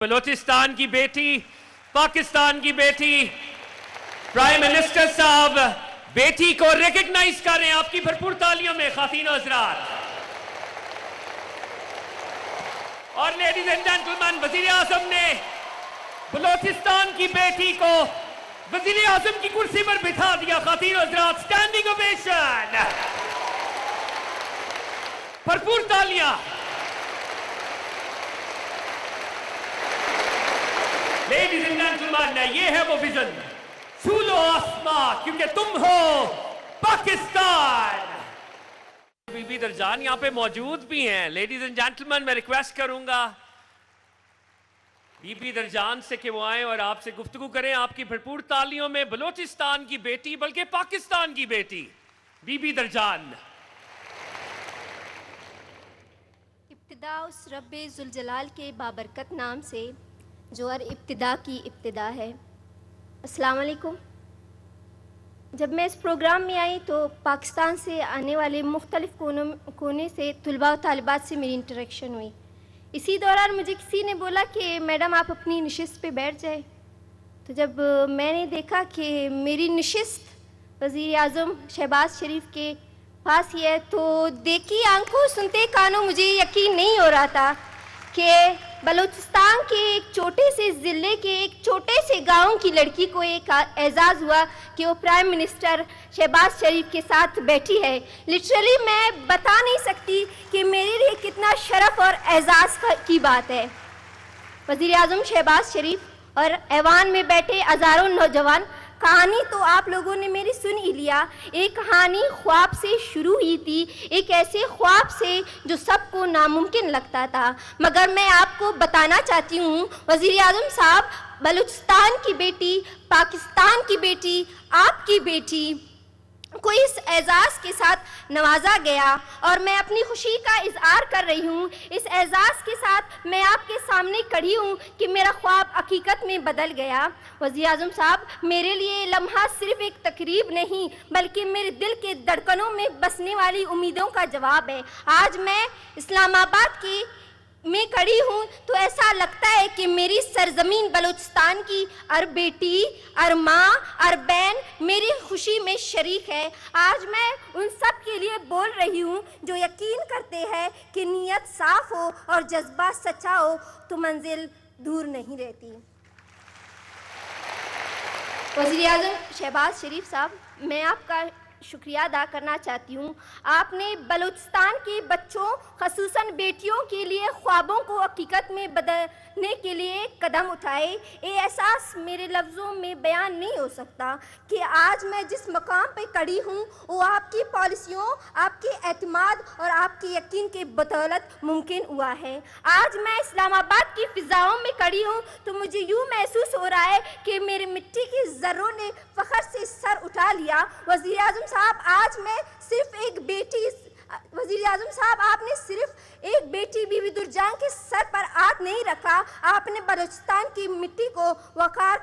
बलोचिस्तान की बेटी, पाकिस्तान की बेटी, प्राइम मिनिस्टर साहब बेटी को रिकॉग्नाइज कर रहे हैं आपकी भरपूर तालियों में खातीनो हज़रात। और लेडीज एंड जेंटलमैन, वजीर आजम ने बलोचिस्तान की बेटी को वजीर आजम की कुर्सी पर बिठा दिया। खातीनो हज़रात, स्टैंडिंग ओवेशन, भरपूर तालियां। लेडीज एंड जेंटलमैन, ये है वो विजन, छू लो आसमां क्योंकि तुम हो पाकिस्तान। बीबी दरजान यहाँ पे मौजूद भी हैं। लेडीज एंड जेंटलमैन, मैं रिक्वेस्ट करूंगा बीबी दरजान से कि वो आए और आपसे गुफ्तगू करें। आपकी भरपूर तालियों में बलोचिस्तान की बेटी, बल्कि पाकिस्तान की बेटी, बीबी दरजान। इब्तिदा उस रब्बे जुल जलाल के बाबरकत नाम से जो हर इब्तिदा की इब्तिदा है। अस्सलाम वालेकुम। जब मैं इस प्रोग्राम में आई तो पाकिस्तान से आने वाले मुख्तलिफ कोने से तुलबा और तालिबात से मेरी इंटरेक्शन हुई। इसी दौरान मुझे किसी ने बोला कि मैडम आप अपनी नशिस्त पे बैठ जाए। तो जब मैंने देखा कि मेरी नशिस्त वज़ीर आज़म शहबाज शरीफ के पास ही है तो देखी आंखों सुनते कानों मुझे यकीन नहीं हो रहा था कि बलूचिस्तान के एक छोटे से ज़िले के एक छोटे से गांव की लड़की को एक एजाज़ हुआ कि वो प्राइम मिनिस्टर शहबाज शरीफ के साथ बैठी है। लिटरली मैं बता नहीं सकती कि मेरे लिए कितना शरफ और एजाज़ की बात है। वज़ीर आज़म शहबाज शरीफ और ऐवान में बैठे हज़ारों नौजवान। कहानी तो आप लोगों ने मेरी सुन ही लिया। एक कहानी ख्वाब से शुरू हुई थी, एक ऐसे ख्वाब से जो सबको नामुमकिन लगता था। मगर मैं आपको बताना चाहती हूँ वज़ीर आज़म साहब, बलूचिस्तान की बेटी, पाकिस्तान की बेटी, आपकी बेटी को इस एजाज़ के साथ नवाजा गया और मैं अपनी खुशी का इजहार कर रही हूँ। इस एजाज़ के साथ मैं आपके सामने खड़ी हूँ कि मेरा ख्वाब हकीकत में बदल गया। वज़ीर आज़म साहब, मेरे लिए लम्हा सिर्फ एक तकरीब नहीं बल्कि मेरे दिल के धड़कनों में बसने वाली उम्मीदों का जवाब है। आज मैं इस्लामाबाद की में खड़ी हूँ तो ऐसा लगता है कि मेरी सरजमीन बलूचिस्तान की हर बेटी, हर माँ, हर बहन मेरी खुशी में शरीक है। आज मैं उन सब के लिए बोल रही हूँ जो यकीन करते हैं कि नीयत साफ हो और जज्बा सच्चा हो तो मंजिल दूर नहीं रहती। वज़ीर आज़म शहबाज शरीफ साहब, मैं आपका शुक्रिया अदा करना चाहती हूँ। आपने बलूचिस्तान के बच्चों, ख़ुसूसन बेटियों के लिए ख्वाबों को हकीकत में बदलने के लिए कदम उठाए। ये एहसास मेरे लफ्ज़ों में बयान नहीं हो सकता कि आज मैं जिस मकाम पे खड़ी हूँ वो आपकी पॉलिसियों, आपके एतमाद और आपके यकीन के बदौलत मुमकिन हुआ है। आज मैं इस्लामाबाद की फ़िज़ाओं में खड़ी हूँ तो मुझे यूँ महसूस हो रहा है कि मेरी मिट्टी की ज़र्रों ने फ़ख्र से सर उठा लिया। वज़ीर आज़म साहब, आज मैं सिर्फ एक बेटी, वज़ीर आज़म साहब आपने सिर्फ एक बेटी बीबी दुरजान के सर पर हाथ नहीं रखा, आपने बलूचिस्तान की मिट्टी को वकार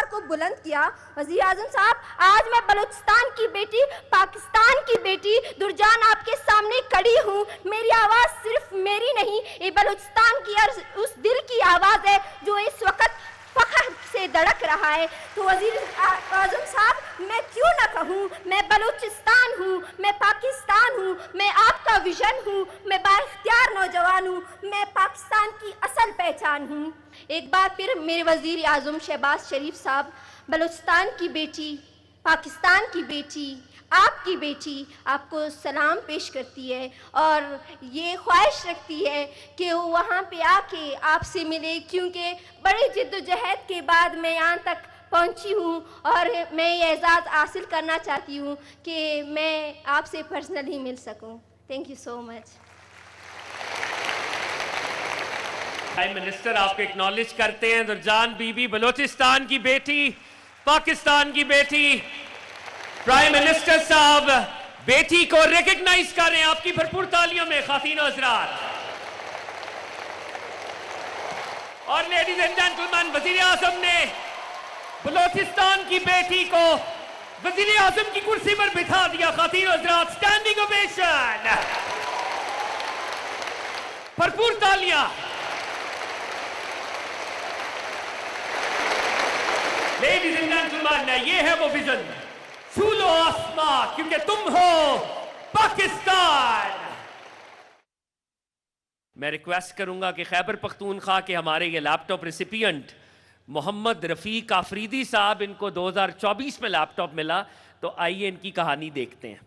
को बुलंद किया। वज़ीर आज़म साहब, आज मैं बलूचिस्तान की बेटी, पाकिस्तान की बेटी दुरजान आपके सामने खड़ी हूँ। मेरी आवाज़ सिर्फ मेरी नहीं, ये बलूचिस्तान की उस दिल की आवाज़ है जो इस वक्त फ़ख्र से धड़क रहा है। तो वज़ीर आज़म साहब, मैं क्यों ना कहूँ, मैं बलूचिस्तान हूँ, मैं पाकिस्तान हूँ, मैं आपका विजन हूँ, मैं बाइख्तियार नौजवान हूँ, मैं पाकिस्तान की असल पहचान हूँ। एक बार फिर मेरे वज़ीर आज़म शहबाज शरीफ साहब, बलूचिस्तान की बेटी, पाकिस्तान की बेटी, आपकी बेटी आपको सलाम पेश करती है और ये ख्वाहिश रखती है कि वो वहाँ पे आके आपसे मिले, क्योंकि बड़ी जिद्दोजहद के बाद मैं यहाँ तक पहुँची हूँ और मैं ये एजाज़ हासिल करना चाहती हूँ कि मैं आपसे पर्सनली मिल सकूँ। Thank you so much. Prime minister आपको एक्नॉलेज करते हैं। दुरजान बीबी, बलोचिस्तान की बेटी, पाकिस्तान की बेटी, प्राइम मिनिस्टर साहब बेटी को रिकॉग्नाइज कर रहे हैं आपकी भरपूर तालियों में खातीनो हज़रात। और लेडीज एंड जेंटलमैन, वज़ीर आज़म ने बलूचिस्तान की बेटी को वज़ीर आज़म की कुर्सी पर बिठा दिया। खातीनो हज़रात, स्टैंडिंग ओवेशन, भरपूर तालियां। लेडीज एंड जेंटलमैन, ये है वो विजन, छू लो आसमां क्योंकि तुम हो पाकिस्तान। मैं रिक्वेस्ट करूंगा कि खैबर पख्तूनख्वा के हमारे ये लैपटॉप रेसिपिएंट मोहम्मद रफीक आफरीदी साहब, इनको 2024 में लैपटॉप मिला, तो आइए इनकी कहानी देखते हैं।